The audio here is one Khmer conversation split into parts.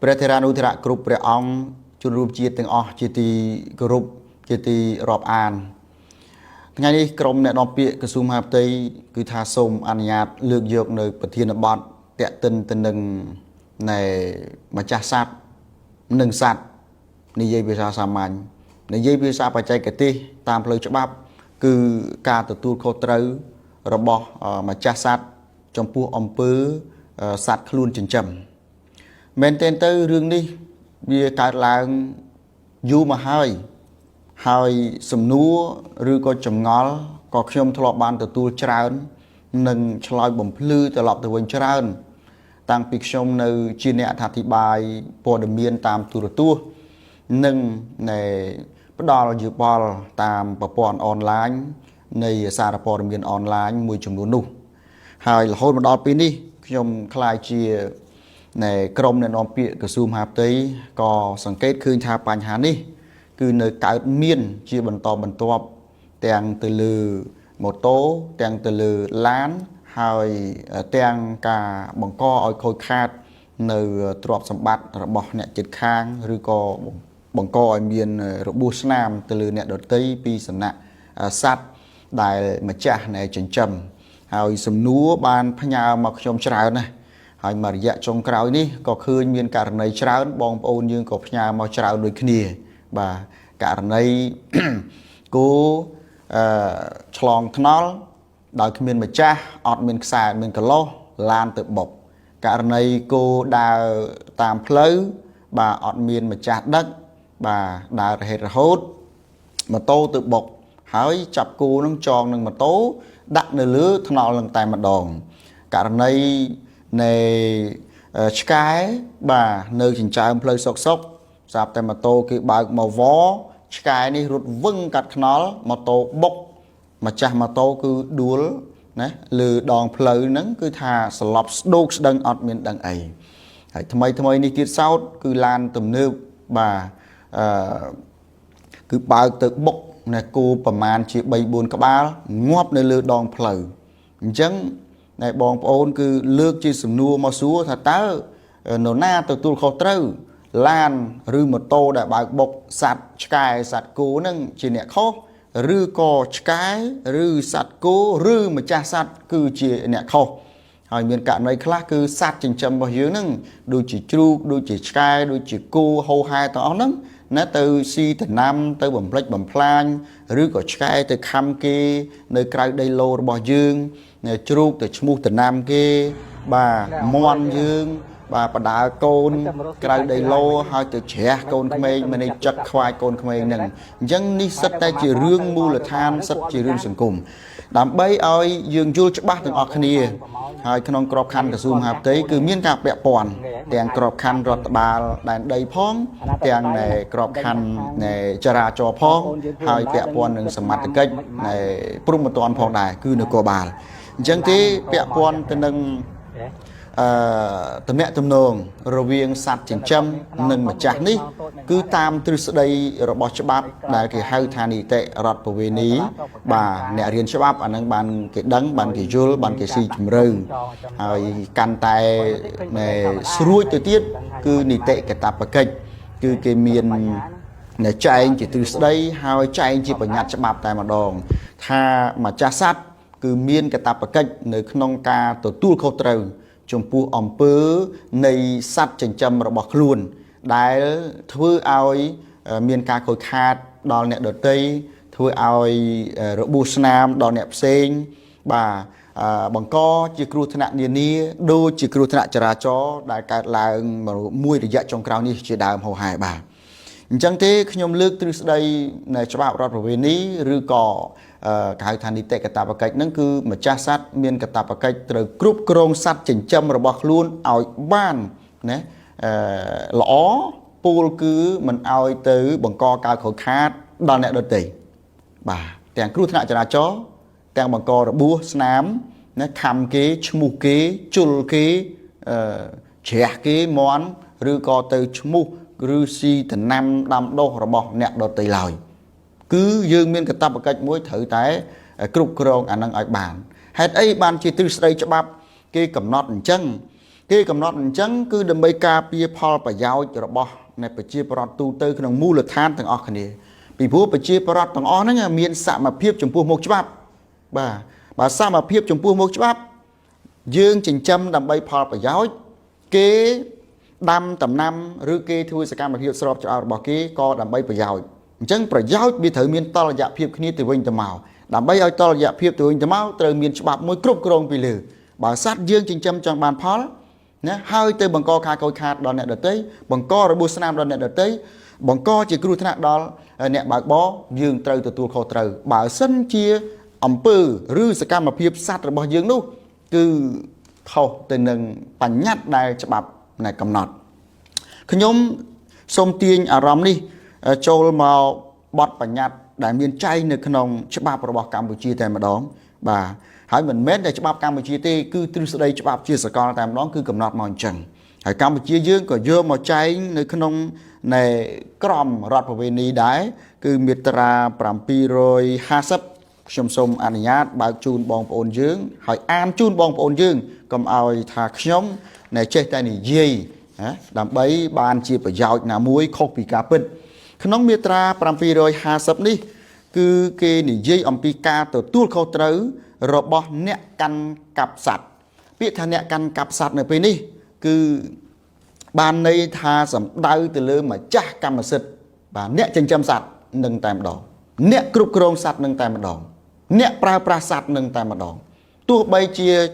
ព្រះធេរានុធេរៈគ្រប់ព្រះអង្គជនរួមជាតិទាំងអស់ជាទីគោរពជាទីរាប់អានថ្ងៃនេះក្រុមអ្នកនាំពាក្យក្រសួងមហាផ្ទៃគឺថាសូមអនុញ្ញាតលើកយកនៅប្រធានបទតាក់ទិនទៅនឹងនៃម្ចាស់សត្វនិងសត្វនិយាយភាសាសាមញ្ញនិយាយភាសាបច្ចេកទេសតាមផ្លូវច្បាប់គឺការទទួលខុសត្រូវរបស់ម្ចាស់សត្វចំពោះអំពើសត្វខ្លួនចិញ្ចឹមមែនទែនទៅរឿងនេះវាកើតឡើងយូរមកហើយសំណួរឬក៏ចម្ងល់ក៏ខ្ញុំធ្លាប់បានទទួលច្រើននិងឆ្លើយបំភ្លឺត្រឡប់ទៅវិញច្រើនតាំងពីខ្ញុំនៅជាអ្នកអធិប្បាយព័ត៌មានតាមទូរទស្សន៍និងនៃផ្ដល់យោបល់តាមប្រព័ន្ធអនឡាញនៃសារព័ត៌មានអនឡាញមួយចំនួននោះហើយរហូតមកដល់ពេលនេះខ្ញុំក្លាយជានៃក្រុមអ្នកនាំពាក្យក្រសួងមហាផ្ទៃក៏សង្កេតឃើញថាបញ្ហានេះគឺនៅកើតមានជាបន្តបន្ទាប់ទាំងទៅលើម៉ូតូទាំងទៅលើឡានហើយទាំងការបង្កឲ្យខូចខាតនៅទ្រព្យសម្បត្តិរបស់អ្នកជិតខាងឬក៏បង្កឲ្យមានរបួសស្នាមទៅលើអ្នកដទៃពីសំណាក់សត្វដែលម្ចាស់នៃចិញ្ចឹមហើយសំណួរបានផ្ញើមកខ្ញុំច្រើនណាស់ហើយមួយរយៈចុងក្រោយនេះក៏ឃើញមានករណីច្រើនបងប្អូនយើងក៏ផ្ញើមកច្រើនដូចគ្នាបាទករណីគោឆ្លងថ្នល់ដោយគ្មានម្ចាស់អត់មានខ្សែមានកលោះឡានទៅបុកករណីគោដើរតាមផ្លូវបាទអត់មានម្ចាស់ដឹកបាទដើររហេតរហូតម៉ូតូទៅបុកហើយចាប់គោនឹងចងនឹងម៉ូតូដាក់នៅលើថ្នល់នឹងតែម្ដងករណីនៃឆ្កែបាទនៅចិញ្ចើមផ្លូវសុកស្រាប់តែម៉ូតូគេបើកមកវឆ្កែនេះរត់វឹងកាត់ថ្នល់ម៉ូតូបុកម្ចាស់ម៉ូតូគឺដួលណាលើដងផ្លូវហ្នឹងគឺថាស្លាប់ស្ដោកស្ដឹងអត់មានដឹងអីហើយថ្មីនេះទៀតសោតគឺឡានទំនើបបាទគឺបើកទៅបុកណាគោប្រមាណជា3-4ក្បាលងាប់នៅលើដងផ្លូវអញ្ចឹងណែបងប្អូនគឺលើកជាសំណួរមកសួរថាតើនរណាទទួលខុសត្រូវឡានឬម៉ូតូដែលបើកបុកសត្វឆ្កែសត្វគោនឹងជាអ្នកខុសឬក៏ឆ្កែឬសត្វគោឬម្ចាស់សត្វគឺជាអ្នកខុសហើយមានករណីខ្លះគឺសត្វចិញ្ចឹមរបស់យើងហ្នឹងដូចជាជ្រូកដូចជាឆ្កែដូចជាគោហូហែទាំងអស់ហ្នឹងណាទៅស៊ីដំណាំទៅបំផ្លិចបំផ្លាញឬក៏ឆ្កែទៅខំគេនៅក្រៅដីឡូរបស់យើងជ្រូកទៅឈ្មោះដំណាំគេបាទមន់យើងបាទបដាកូនក្រៅដីឡូហើយទៅជ្រះកូនក្មេងមិនចឹកខ្វាយកូនក្មេងហ្នឹងអញ្ចឹងនេះសិតតែជារឿងមូលដ្ឋានសិតជារឿងសង្គមដើម្បីឲ្យយើងយល់ច្បាស់ទាំងអស់គ្នាហើយក្នុងក្របខ័ណ្ឌក្រសួងមហាផ្ទៃគឺមានការពាក់ព័ន្ធទាំងក្របខ័ណ្ឌរដ្ឋបាលដែនដីផងទាំងនៃក្របខ័ណ្ឌនៃចរាចរណ៍ផងហើយពាក់ព័ន្ធនឹងសមត្ថកិច្ចនៃព្រំប្រទានផងដែរគឺនគរបាលអញ្ចឹងទេពាក់ព័ន្ធទៅនឹងតំណែងទំនងរវាងសត្វចិញ្ចឹមនិងម្ចាស់នេះគឺតាមទ្រឹស្ដីរបស់ច្បាប់ដែលគេហៅថានីតិរដ្ឋប្រវេណីបាទអ្នករៀនច្បាប់អានឹងបានគេដឹងបានគេយល់បានគេស៊ីជម្រៅហើយកាន់តែស្រួចទៅទៀតគឺនីតិកាតព្វកិច្ចគឺគេមានចែងជាទ្រឹស្ដីហើយចែងជាបញ្ញត្តិច្បាប់តែម្ដងថាម្ចាស់សត្វគឺមានកាតព្វកិច្ចនៅក្នុងការទទួលខុសត្រូវចំពោះអំពើនៃសត្វចិញ្ចឹមរបស់ខ្លួនដែលធ្វើឲ្យមានការខូចខាតដល់អ្នកដទៃធ្វើឲ្យរបួសស្នាមដល់អ្នកផ្សេងបាទបង្កជាគ្រោះថ្នាក់នានាដូចជាគ្រោះថ្នាក់ចរាចរណ៍ដែលកើតឡើងមួយរយៈចុងក្រោយនេះជាដើមហោហែបាទអញ្ចឹងទេខ្ញុំលើកទ្រឹស្ដីនៃច្បាប់រដ្ឋប្រវេណីឬក៏គេហៅថានីតិកាតព្វកិច្ចហ្នឹងគឺម្ចាស់សត្វមានកាតព្វកិច្ចត្រូវគ្រប់គ្រងសត្វចិញ្ចឹមរបស់ខ្លួនឲ្យបានណាល្អពោលគឺមិនឲ្យទៅបង្កការខូចខាតដល់អ្នកដទៃបាទទាំងគ្រោះថ្នាក់ចរាចរណ៍ទាំងបង្ករបួសស្នាមណាខំគេឈ្មោះគេជុលគេជ្រះគេមន់ឬក៏ទៅឈ្មោះឬស៊ីដំណាំដាំដុះរបស់អ្នកដទៃឡើយគឺយើងមានកាតព្វកិច្ចមួយត្រូវតែគ្រប់គ្រងអានឹងឲ្យបានហេតុអីបានជាទ្រឹស្ដីច្បាប់គេកំណត់អញ្ចឹង គេកំណត់អញ្ចឹងគឺដើម្បីការពារផលប្រយោជន៍របស់នៃប្រជាប្រដ្ឋទូទៅក្នុងមូលដ្ឋានទាំងអស់គ្នាពីព្រោះប្រជាប្រដ្ឋទាំងអស់ហ្នឹងមានសមភាពចំពោះមុខច្បាប់បាទបើសមភាពចំពោះមុខច្បាប់យើងចិញ្ចឹមដើម្បីផលប្រយោជន៍គេដាំដំណាំឬគេធ្វើសកម្មភាពស្របច្បាប់របស់គេក៏ដើម្បីប្រយោជន៍អញ្ចឹងប្រយោជន៍វាត្រូវមានតលយៈភាពគ្នាទៅវិញទៅមកដើម្បីឲ្យតលយៈភាពទៅវិញទៅមកត្រូវមានច្បាប់មួយគ្រប់គ្រងពីលើបើសត្វយើងចិញ្ចឹមចង់បានផលណាហើយទៅបង្កការខូចខាតដល់អ្នកដទៃបង្ករបួសស្នាមដល់អ្នកដទៃបង្កជាគ្រោះថ្នាក់ដល់អ្នកបើកបរយើងត្រូវទទួលខុសត្រូវបើសិនជាអំពើឬសកម្មភាពសត្វរបស់យើងនោះគឺខុសទៅនឹងបញ្ញត្តិដែលច្បាប់ណែកំណត់ខ្ញុំសូមទាញអារម្មណ៍នេះចូលមកបទបញ្ញត្តិដែលមានចែងនៅក្នុងច្បាប់របស់កម្ពុជាតែម្ដងបាទហើយមិនមែនតែច្បាប់កម្ពុជាទេគឺទ្រឹស្ដីច្បាប់ជាសកលតែម្ដងគឺកំណត់មកអញ្ចឹងហើយកម្ពុជាយើងក៏យកមកចែងនៅក្នុងនៃក្រមរដ្ឋប្រវេណីដែរគឺមាត្រា750ខ្ញុំសូមអនុញ្ញាតបើកជូនបងប្អូនយើងហើយអានជូនបងប្អូនយើងកុំឲ្យថាខ្ញុំណែចេះតែនិយាយដើម្បីបានជាប្រយោជន៍ណាមួយខុសពីការពិតក្នុងមាត្រា750នេះគឺគេនិយាយអំពីការទទួលខុសត្រូវរបស់អ្នកកាន់កាប់សត្វពាក្យថាអ្នកកាន់កាប់សត្វនៅពេលនេះគឺបានន័យថាសំដៅទៅលើម្ចាស់កម្មសិទ្ធិបាទអ្នកចិញ្ចឹមសត្វនឹងតែម្ដងអ្នកគ្រប់គ្រងសត្វនឹងតែម្ដងអ្នកប្រើប្រាស់សត្វនឹងតែម្ដងទោះបី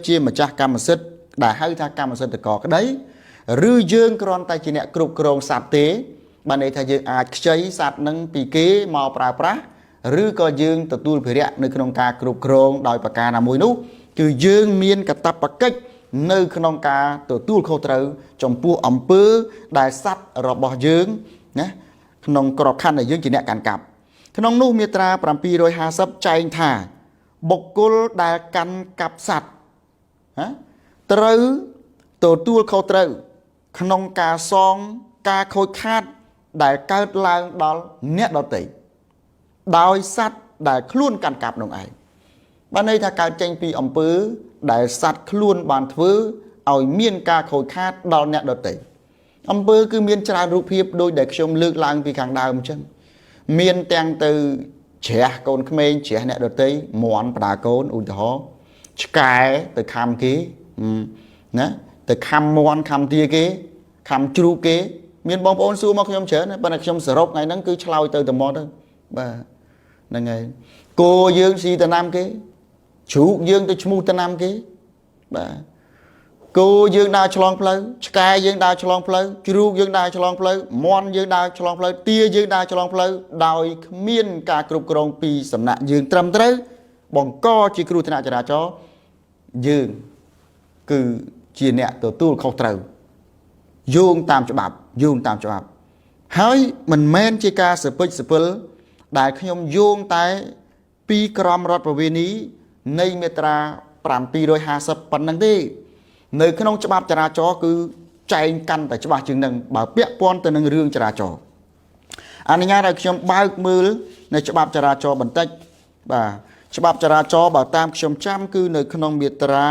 ជាម្ចាស់កម្មសិទ្ធិដែលហៅថាកម្មសិទ្ធិកក្តីឬយើងគ្រាន់តែជាអ្នកគ្រប់គ្រងសត្វទេបានន័យថាយើងអាចខ្ចីសត្វនឹងពីគេមកប្រើប្រាស់ឬក៏យើងទទួលភារៈនៅក្នុងការគ្រប់គ្រងដោយប្រការណាមួយនោះគឺយើងមានកាតព្វកិច្ចនៅក្នុងការទទួលខុសត្រូវចំពោះអំពើដែលសត្វរបស់យើងណាក្នុងក្របខ័ណ្ឌដែលយើងជាអ្នកកាន់កាប់ក្នុងនោះមាត្រា750ចែងថាបុគ្គលដែលកាន់កាប់សត្វត្រូវទទួលខុសត្រូវក្នុងការសងការខូចខាតដែលកើតឡើងដល់អ្នកដទៃដោយសត្វដែលខ្លួនកាន់កាប់នោះឯងបានន័យថាកើតចេញពីអំពើដែលសត្វខ្លួនបានធ្វើឲ្យមានការខូចខាតដល់អ្នកដទៃអំពើគឺមានច្រើនរូបភាពដូចដែលខ្ញុំលើកឡើងពីខាងដើមអញ្ចឹងមានទាំងទៅជ្រះកូនក្មេងជ្រះអ្នកដទៃមន់បដាកូនឧទាហរណ៍ឆ្កែទៅខំគេណាទៅខំមន់ខំទាគេខំជ្រូកគេមានបងប្អូនសួរមកខ្ញុំច្រើនប៉ុន្តែខ្ញុំសរុបថ្ងៃហ្នឹងគឺឆ្លើយទៅតែមកទៅបាទហ្នឹងហើយគោយើងស៊ីតំណាំគេជ្រូកយើងទៅឈ្មោះតំណាំគេបាទគោយើងដើរឆ្លងផ្លូវឆ្កែយើងដើរឆ្លងផ្លូវជ្រូកយើងដើរឆ្លងផ្លូវមាន់យើងដើរឆ្លងផ្លូវទាយើងដើរឆ្លងផ្លូវដោយគ្មានការគ្រប់គ្រងពីសំណាក់យើងត្រឹមត្រូវបង្កជាគ្រោះថ្នាក់ចរាចរណ៍យើងគឺជាអ្នកទទួលខុសត្រូវយោងតាមច្បាប់ហើយមិនមែនជាការសពេចសពិលដែលខ្ញុំយោងតែពីក្រមរដ្ឋប្រវេណីនៃមាត្រា750ប៉ុណ្ណឹងទេនៅក្នុងច្បាប់ចរាចរណ៍គឺចែងកាន់តែច្បាស់ជាងនឹងបើពាក់ព័ន្ធទៅនឹងរឿងចរាចរណ៍អនុញ្ញាតឲ្យខ្ញុំបើកមើលនៅច្បាប់ចរាចរណ៍បន្តិចបាទច្បាប់ចរាចរណ៍បើតាមខ្ញុំចាំគឺនៅក្នុងមាត្រា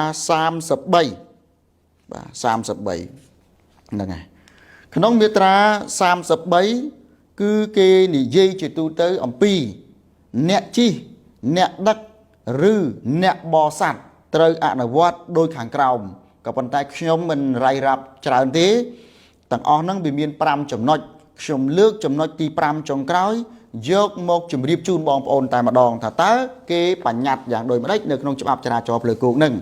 33បាទ33ហ្នឹងហើយក្នុងមាត្រា33គឺគេនិយាយជាទូទៅអំពីអ្នកជិះអ្នកដឹកឬអ្នកបរសត្វត្រូវអនុវត្តដោយខាងក្រោមក៏ប៉ុន្តែខ្ញុំមិនរាយរាប់ច្រើនទេទាំងអស់ហ្នឹងវាមាន5ចំណុចខ្ញុំលើកចំណុចទី5ចុងក្រោយយកមកជម្រាបជូនបងប្អូនតែម្ដងថាតើគេបញ្ញត្តិយ៉ាងដូចម្ដេចនៅក្នុងច្បាប់ចរាចរណ៍ផ្លូវគោកហ្នឹង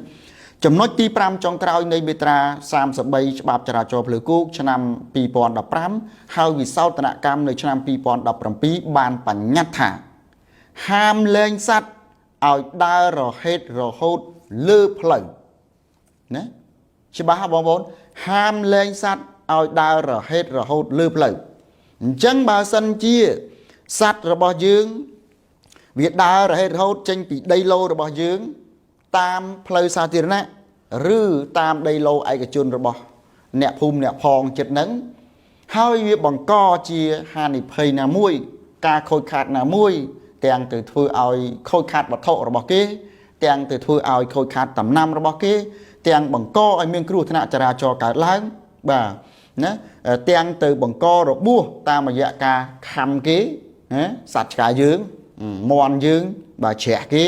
ចំណុចទី5ចុងក្រោយនៃមាត្រា33ច្បាប់ចរាចរណ៍ផ្លូវគោកឆ្នាំ2015ហើយវិសោធនកម្មនៅឆ្នាំ2017បានបញ្ញត្តិថាហាមលែងសត្វឲ្យដើររហេតរហូតលើផ្លូវណាច្បាស់បងប្អូនហាមលែងសត្វឲ្យដើររហេតរហូតលើផ្លូវអញ្ចឹងបើសិនជាសត្វរបស់យើងវាដើររហេតរហូតចេញពីដីឡូរបស់យើងតាមផ្លូវសាធារណៈឬតាមដីឡូឯកជនរបស់អ្នកភូមិអ្នកផងចិត្តហ្នឹងហើយវាបង្កជាហានិភ័យណាមួយការខូចខាតណាមួយទាំងទៅធ្វើឲ្យខូចខាតវត្ថុរបស់គេទាំងទៅធ្វើឲ្យខូចខាតដំណាំរបស់គេ ទាំងបង្កឲ្យមានគ្រោះថ្នាក់ចរាចរណ៍កើតឡើងបាទណាទាំងទៅបង្ករបួសតាមរយៈការខំគេណាសត្វឆ្កែយើងមន់យើងបាទជ្រះគេ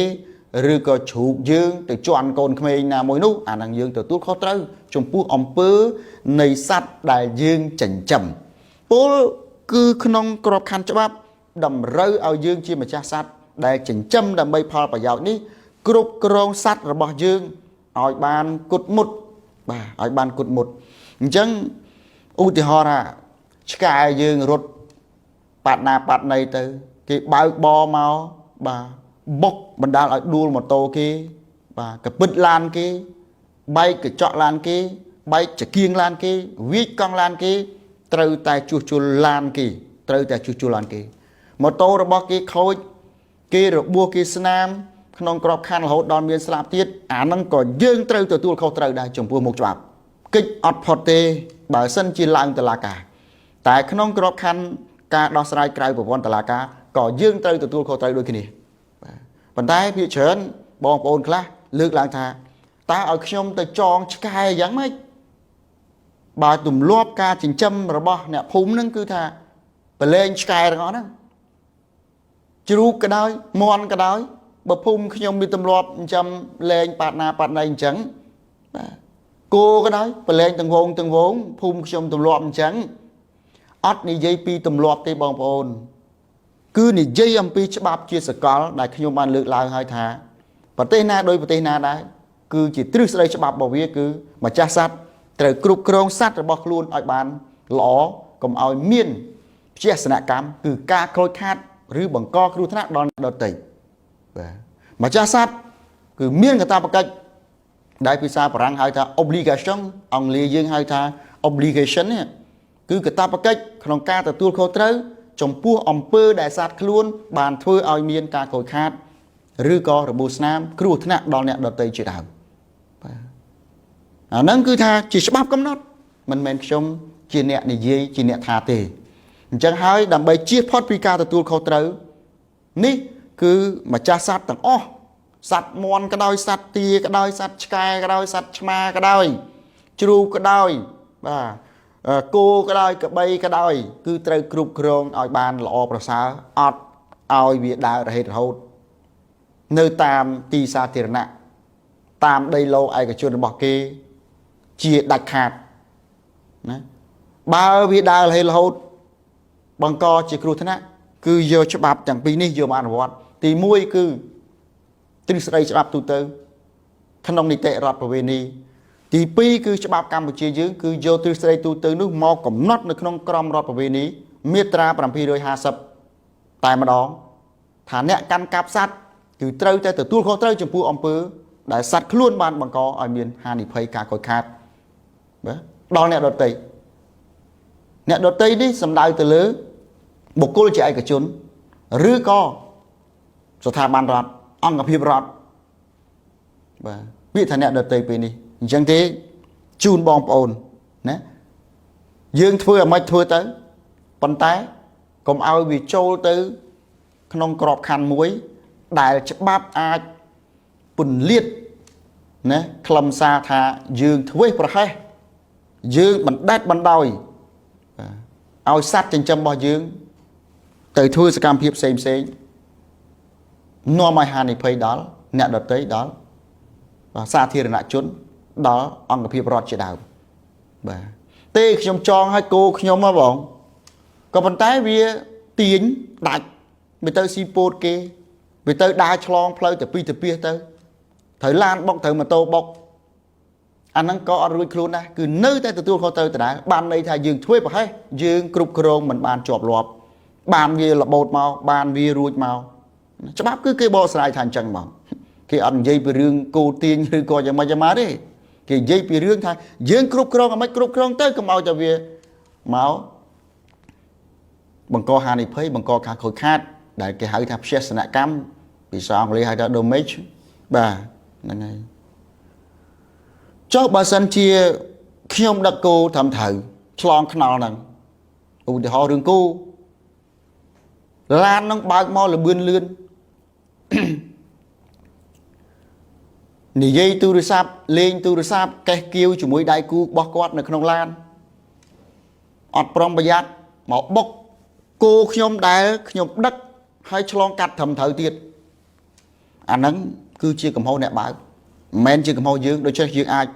ឬក៏ជ្រូកយើងទៅជន់កូនក្មេងណាមួយនោះអានឹងយើងទទួលខុសត្រូវចំពោះអំពើនៃសត្វដែលយើងចិញ្ចឹមពលគឺក្នុងក្របខ័ណ្ឌច្បាប់តម្រូវឲ្យយើងជាម្ចាស់សត្វដែលចិញ្ចឹមដើម្បីផលប្រយោជន៍នេះគ្រប់គ្រងសត្វរបស់យើងឲ្យបានគុតមុតបាទឲ្យបានគុតមុតអញ្ចឹងឧទាហរណ៍ថាឆ្កែយើងរត់ប៉ាត់ណាប៉ាត់ណីទៅគេបើកបរមកបាទបុកបណ្ដាលឲ្យដួលម៉ូតូគេបាទកពិតឡានគេបែកកញ្ចក់ឡានគេបែកចង្គៀងឡានគេវាចកង់ឡានគេត្រូវតែជួសជុលឡានគេត្រូវតែជួសជុលឡានគេម៉ូតូរបស់គេខូចគេរបួសគេស្នាមក្នុងក្របខ័ណ្ឌរហូតដល់មានស្លាប់ទៀតអាហ្នឹងក៏យើងត្រូវទទួលខុសត្រូវដែរចំពោះមុខច្បាប់កិច្ចអត់ផុតទេបើសិនជាឡើងតុលាការតែក្នុងក្របខ័ណ្ឌការដោះស្រាយក្រៅប្រព័ន្ធតុលាការក៏យើងត្រូវទទួលខុសត្រូវដូចគ្នាបាទប៉ុន្តែភាគច្រើនបងប្អូនខ្លះលើកឡើងថាតើឲ្យខ្ញុំទៅចងឆ្កែយ៉ាងម៉េចបើទម្លាប់ការចិញ្ចឹមរបស់អ្នកភូមិហ្នឹងគឺថាប្រឡែងឆ្កែទាំងអស់ហ្នឹងជ្រូកក៏ដោយមន់ក៏ដោយបើភូមិខ្ញុំមានទម្លាប់ចិញ្ចឹមលែងប៉ាត់ណាប៉ាត់ណីអញ្ចឹងបាទគោក៏ដោយប្រឡែងទាំងវងភូមិខ្ញុំទម្លាប់អញ្ចឹងអត់និយាយពីទម្លាប់ទេបងប្អូនគឺនិយាយអំពីច្បាប់ជាសកលដែលខ្ញុំបានលើកឡើងហើយថាប្រទេសណាដោយប្រទេសណាដែរគឺជាទ្រឹស្ដីច្បាប់របស់វាគឺម្ចាស់សត្វត្រូវគ្រប់គ្រងសត្វរបស់ខ្លួនឲ្យបានល្អកុំឲ្យមានព្យាសនកម្មគឺការខូចខាតឬបង្កគ្រោះថ្នាក់ដល់អ្នកដទៃបាទម្ចាស់សត្វគឺមានកាតព្វកិច្ចដែលភាសាបារាំងហៅថា obligation អង់គ្លេសយើងហៅថា obligation នេះគឺកាតព្វកិច្ចក្នុងការទទួលខុសត្រូវចំពោះអំពើដែលសត្វខ្លួនបានធ្វើឲ្យមានការខូចខាតឬក៏របួសស្នាមគ្រោះថ្នាក់ដល់អ្នកដទៃជាដើមបាទអាហ្នឹងគឺថាជាច្បាប់កំណត់មិនមែនខ្ញុំជាអ្នកនិយាយជាអ្នកថាទេអញ្ចឹងហើយដើម្បីជៀសផុតពីការទទួលខុសត្រូវនេះគឺម្ចាស់សត្វទាំងអស់សត្វមន់ក៏ដោយសត្វទាក៏ដោយសត្វឆ្កែក៏ដោយសត្វឆ្មាក៏ដោយជ្រូកក៏ដោយបាទគោក៏ដោយកបីក៏ដោយគឺត្រូវគ្រប់គ្រងឲ្យបានល្អប្រសើរអត់ឲ្យវាដើររហេតុរហូតនៅតាមទីសាធារណៈតាមដីឡូឯកជនរបស់គេជាដាច់ខាតណាបើវាដើររហេតុរហូតបង្កជាគ្រោះថ្នាក់គឺយកច្បាប់ទាំងពីរនេះយកមកអនុវត្តទី1គឺទ្រឹស្ដីច្បាប់ទូទៅក្នុងនីតិរដ្ឋប្រវេណីទី2គឺច្បាប់កម្ពុជាយើងគឺយកទ្រឹស្ដីទូទៅនោះមកកំណត់នៅក្នុងក្រមរដ្ឋប្រវេណីមាត្រា750តែម្ដងថាអ្នកកាន់កាប់សត្វគឺត្រូវតែទទួលខុសត្រូវចំពោះអំពើដែលសត្វខ្លួនបានបង្កឲ្យមានហានិភ័យការខូចខាតបាទដល់អ្នកដទៃនេះសំដៅទៅលើបុគ្គលជាឯកជនឬក៏ស្ថាប័នរដ្ឋអង្គភាពរដ្ឋបាទពាក្យថាអ្នកដទៃពេលនេះអញ្ចឹងទេជូនបងប្អូនណាយើងធ្វើឲ្យមិនធ្វើទៅប៉ុន្តែកុំឲ្យវាចូលទៅក្នុងក្របខ័ណ្ឌមួយដែលច្បាប់អាចពន្លាតណាខ្លឹមសារថាយើងធ្វើប្រហែសយើងបណ្ដេតបណ្ដោយឲ្យសត្វចិញ្ចឹមរបស់យើងទៅធ្វើសកម្មភាពផ្សេងនាំឲ្យហានិភ័យដល់អ្នកដទៃដល់សាធារណជនដល់អង្គភាពរដ្ឋជាដើមបាទទេខ្ញុំចងឲ្យគោខ្ញុំមកបងក៏ប៉ុន្តែវាទាញដាច់វាទៅស៊ីពោតគេវាទៅដើរឆ្លងផ្លូវទៅពីទៅពីទៅត្រូវឡានបុកត្រូវម៉ូតូបុកអាហ្នឹងក៏អត់រួចខ្លួនដែរគឺនៅតែទទួលខុសត្រូវដដែលបានន័យថាយើងធ្វើប្រហែសយើងគ្រប់គ្រងមិនបានជាប់លាប់បានវារបូតមកបានវារួចមកច្បាប់គឺគេបកស្រាយថាអញ្ចឹងមកគេអត់និយាយពីរឿងគោទាញឬក៏យ៉ាងម៉េចទេគេនិយាយពីរឿងថាយើងគ្រប់គ្រងឲ្យមិនគ្រប់គ្រងទៅកុំឲ្យតែវាមកបង្កហានិភ័យបង្កការខូចខាតដែលគេហៅថាព្យាសនកម្មភាសាអង់គ្លេសហៅថា damage បាទហ្នឹងហើយចុះបើសិនជាខ្ញុំដឹកគោត្រឹមត្រូវឆ្លងថ្នល់ហ្នឹងឧទាហរណ៍រឿងគោឡាននឹងបើកមកលបឿនលឿនន និយាយទូរស័ព្ទលេងទូរស័ព្ទកេះគៀវជាមួយដៃគូរបស់គាត់នៅក្នុងឡានអត់ប្រុងប្រយ័ត្នមកបុកគោខ្ញុំដែលខ្ញុំដឹកហើយឆ្លងកាត់ត្រឹមត្រូវទៀតអាហ្នឹងគឺជាកំហុសអ្នកបើកមិនមែនជាកំហុសយើងដូច្នេះយើងអាច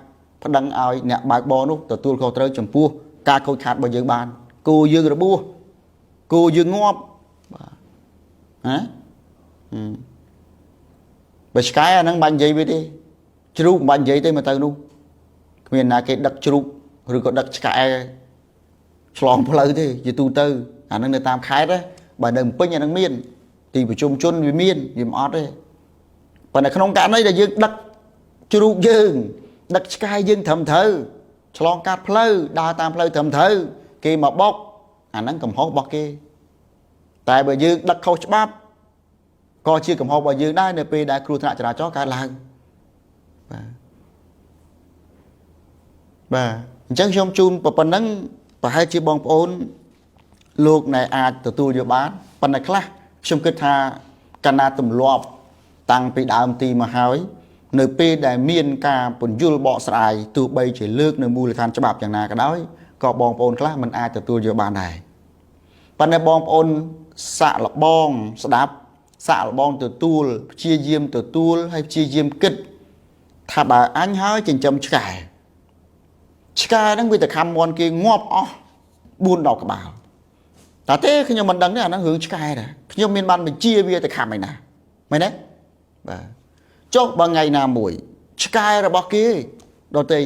ប្តឹងឲ្យអ្នកបើកបរនោះទទួលខុសត្រូវចំពោះការខូចខាតរបស់យើងបានគោយើងរបួសគោយើងងាប់បាទបើឆ្កែអាហ្នឹងបាញ់និយាយវាទេជ្រូកមិនបាញ់និយាយទេមកទៅនោះគ្មានណាគេដឹកជ្រូកឬក៏ដឹកឆ្កែឆ្លងផ្លូវទេជាទូទៅអាហ្នឹងនៅតាមខេត្តបើនៅពេញអាហ្នឹងមានទីប្រជុំជនវាមានវាមិនអត់ទេប៉ុន្តែក្នុងករណីដែលយើងដឹកជ្រូកយើងដឹកឆ្កែយើងត្រឹមត្រូវឆ្លងកាត់ផ្លូវដើរតាមផ្លូវត្រឹមត្រូវគេមកបុកអាហ្នឹងកំហុសរបស់គេតែបើយើងដឹកខុសច្បាប់ក៏ជាកំហុសរបស់យើងដែរនៅពេលដែលគ្រោះថ្នាក់ចរាចរណ៍កើតឡើងបាទអញ្ចឹងខ្ញុំជូនប៉ុណ្ណឹងប្រហែលជាបងប្អូនលោកណែអាចទទួលយកបានប៉ុន្តែខ្លះខ្ញុំគិតថាកណ្ណាទម្លាប់តាំងពីដើមទីមកហើយនៅពេលដែលមានការពន្យល់បកស្រាយទោះបីជាលើកនៅមូលដ្ឋានច្បាប់យ៉ាងណាក៏ដោយក៏បងប្អូនខ្លះមិនអាចទទួលយកបានដែរប៉ុន្តែបងប្អូនសាក់លបងស្ដាប់សាក់លបងទទួលព្យាយាមទទួលហើយព្យាយាមគិតថាបើអញហើយចិញ្ចឹមឆ្កែហ្នឹងវាទៅខំមន់គេងាប់អស់4-10ក្បាលតែទេខ្ញុំមិនដឹងទេអាហ្នឹងរឿងឆ្កែដែរខ្ញុំមានបានបញ្ជាវាទៅខំឯណាមែនទេបាទចុះបើថ្ងៃណាមួយឆ្កែរបស់គេដទៃ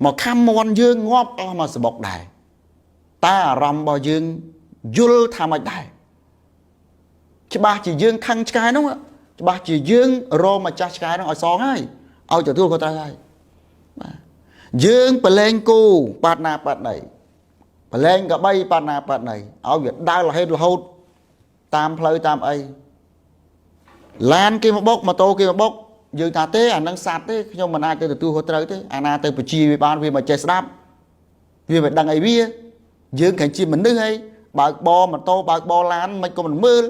មកខំមន់យើងងាប់អស់មកសបុកដែរតែអារម្មណ៍របស់យើងយល់ថាមិនដែរច្បាស់ជាយើងខឹងឆ្កែនោះច្បាស់ជាយើងរកម្ចាស់ឆ្កែនោះឲ្យសងហើយឲ្យទទួលខុសត្រូវហើយបាទយើងប្រឡែងគោប៉ាត់ណាប៉ាត់ណីប្រឡែងកបីប៉ាត់ណាប៉ាត់ណីឲ្យវាដើររហេតរហូតតាមផ្លូវតាមអីឡានគេមកបុកម៉ូតូគេមកបុកយើងថាទេអានឹងសัตว์ទេខ្ញុំមិនអាចទៅទទួលខុសត្រូវទេអាណាទៅបជាវាបានវាមកចេះស្ដាប់វាមិនដឹងអីវាយើងគ្រាន់ជាមនុស្សហើយបើកបរម៉ូតូបើកបរឡានមិនក៏មិនមើល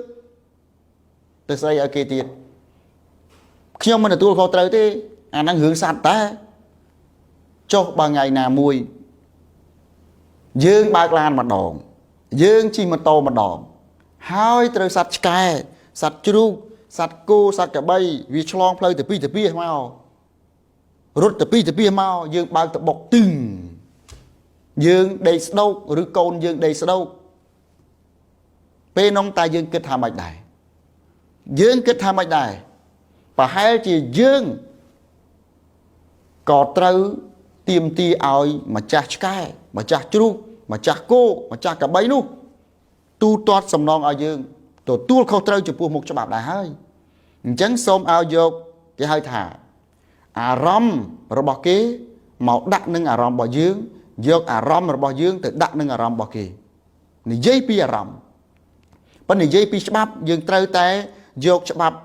ទៅស្អីឲ្យគេទៀតខ្ញុំមិនទទួលខុសត្រូវទេអានឹងរឿងសัตว์តែចុះបើថ្ងៃណាមួយយើងបើកឡានម្ដងយើងជិះម៉ូតូម្ដងហើយត្រូវសัตว์ឆ្កែសัตว์ជ្រូកសัตว์គោសัตว์ក្របីវាឆ្លងផ្លូវទៅពីទៅពីមករត់ទៅពីទៅពីមកយើងបើកទៅបុកទឹងយើងដេកស្ដោកឬកូនយើងដេកស្ដោកពេលនោះតែយើងគិតថាម៉េចដែរយើងគិតថាម៉េចដែរប្រហែលជាយើងក៏ត្រូវទៀមទីឲ្យម្ចាស់ឆ្កែម្ចាស់ជ្រូកម្ចាស់គោម្ចាស់ក្របីនោះទូទាត់សំណងឲ្យយើងទទួលខុសត្រូវចំពោះមុខច្បាប់ដែរហើយអញ្ចឹងសូមឲ្យយកគេហៅថាអារម្មណ៍របស់គេមកដាក់នឹងអារម្មណ៍របស់យើងយកអារម្មណ៍របស់យើងទៅដាក់នឹងអារម្មណ៍របស់គេនិយាយពីអារម្មណ៍ប៉ុន្តែនិយាយពីច្បាប់យើងត្រូវតែយកច្បាប់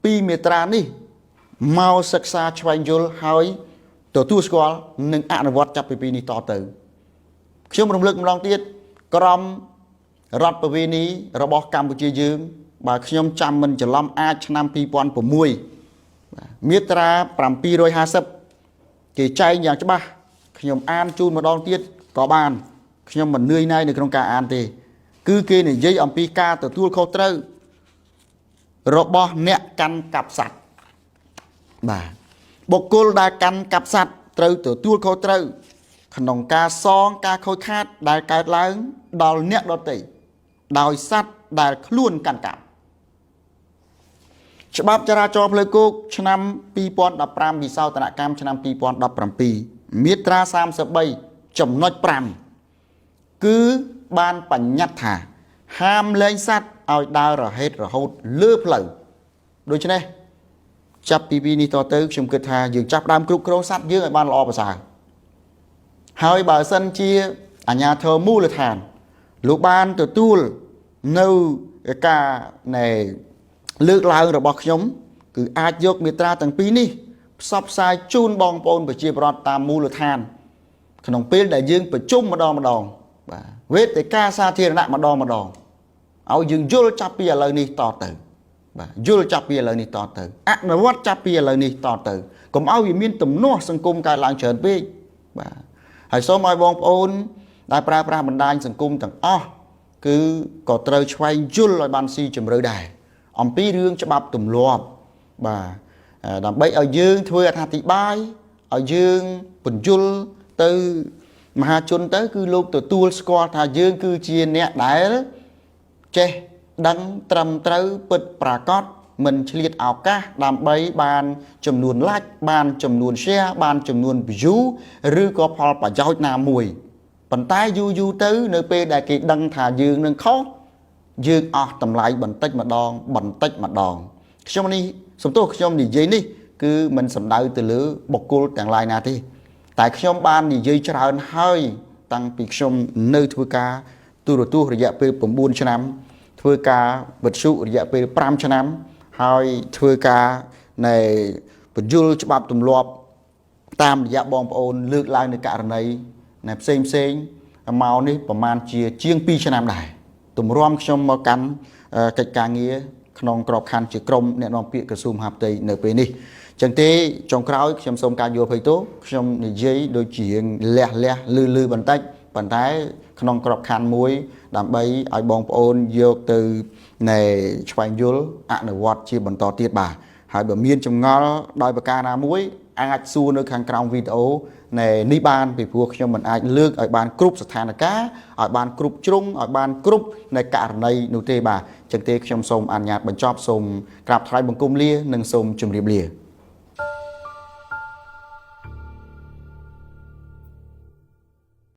ពីមាត្រានេះមកសិក្សាឆ្វែងយល់ហើយទទួលស្គាល់និងអនុវត្តចាប់ពីពេលនេះតទៅខ្ញុំរំលឹកម្ដងទៀតក្រមរដ្ឋប្រវេណីរបស់កម្ពុជាយើងបើខ្ញុំចាំមិនច្រឡំអាចឆ្នាំ2006មាត្រា750គេចែងយ៉ាងច្បាស់ខ្ញុំអានជូនម្ដងទៀតក៏បានខ្ញុំមិននឿយណាយនៅក្នុងការអានទេគឺគេនិយាយអំពីការទទួលខុសត្រូវរបស់អ្នកកាន់កាប់សត្វបាទបុគ្គលដែលកាន់កាប់សត្វត្រូវទទួលខុសត្រូវក្នុងការសងការខូចខាតដែលកើតឡើងដល់អ្នកដទៃដោយសត្វដែលខ្លួនកាន់កាប់ច្បាប់ចរាចរណ៍ផ្លូវគោកឆ្នាំ2015វិសោធនកម្មឆ្នាំ2017មាត្រា33ចំណុច5គឺបានបញ្ញត្តិថាហាមលែងសត្វឲ្យដើររហេតរហូតលើផ្លូវដូច្នេះចាប់ពីនេះតទៅខ្ញុំគិតថាយើងចាប់ដើមគ្រប់គ្រងសត្វយើងឲ្យបានល្អប្រសើរហើយបើសិនជាអាជ្ញាធរមូលដ្ឋានលោកបានទទួលនៅការនៃលើកឡើងរបស់ខ្ញុំគឺអាចយកមាត្រាទាំងពីរនេះផ្សព្វផ្សាយជូនបងប្អូនប្រជាពលរដ្ឋតាមមូលដ្ឋានក្នុងពេលដែលយើងប្រជុំម្ដងបាទវេទិកាសាធារណៈម្ដងឲ្យយើងយល់ចាប់ពីឥឡូវនេះតទៅបាទយល់ចាប់ពីឥឡូវនេះតទៅអនុវត្តចាប់ពីឥឡូវនេះតទៅក ុំឲ្យវាមានទំនាស់សង្គមកើតឡើងច្រើនពេកបាទហើយសូមឲ្យបងប្អូនដែលប្រើប្រាស់បណ្ដាញសង្គមទាំងអស់គឺក៏ត្រូវឆ្វែងយល់ឲ្យបានស៊ីជម្រៅដែរអំពីរឿងច្បាប់ទម្លាប់បាទដើម្បីឲ្យយើងធ្វើអត្ថាធិប្បាយឲ្យយើងបញ្យល់ទៅមហាជនទៅគឺលោកទទួលស្គាល់ថាយើងគឺជាអ្នកដែលចេះដឹងត្រឹមត្រូវពិតប្រាកដមិនឆ្លៀតឱកាសដើម្បីបានចំនួន like បានចំនួន share បានចំនួន view ឬក៏ផលប្រយោជន៍ណាមួយប៉ុន្តែយូរទៅនៅពេលដែលគេដឹងថាយើងនឹងខុសយើងអស់តម្លៃបន្តិចម្ដងខ្ញុំនេះសំទោសខ្ញុំនិយាយនេះគឺមិនសំដៅទៅលើបុគ្គលទាំងឡាយណាទេតែខ្ញុំបាននិយាយច្រើនហើយតាំងពីខ្ញុំនៅធ្វើការទូរទស្សន៍រយៈពេល9ឆ្នាំធ្វើការវិទ្យុរយៈពេល5ឆ្នាំហើយធ្វើការនៃបញ្យលច្បាប់ទម្លាប់តាមរយៈបងប្អូនលើកឡើងនៅករណីនៃផ្សេងមកនេះប្រហែលជាង2ឆ្នាំដែរទម្រាំខ្ញុំមកកាន់កិច្ចការងារក្នុងក្របខ័ណ្ឌជាក្រុមអ្នកនាំពាក្យក្រសួងមហាផ្ទៃនៅពេលនេះចឹងទេចុងក្រោយខ្ញុំសូមការយល់ភ័យទោសខ្ញុំនិយាយដូចជាលះលឺបន្តិចប៉ុន្តែក្នុងក្របខ័ណ្ឌមួយដើម្បីឲ្យបងប្អូនយកទៅនៃឆ្វែងយល់អនុវត្តជាបន្តទៀតបាទហើយបើមានចម្ងល់ដោយប្រការណាមួយអាចសួរនៅខាងក្រោមវីដេអូនេះបានពីព្រោះខ្ញុំមិនអាចលើកឲ្យបានគ្រប់ស្ថានភាពឲ្យបានគ្រប់ជ្រុងឲ្យបានគ្រប់នៃករណីនោះទេបាទចឹងទេខ្ញុំសូមអនុញ្ញាតបញ្ចប់សូមក្រាបថ្លែងបង្គំលានិងសូមជម្រាបលា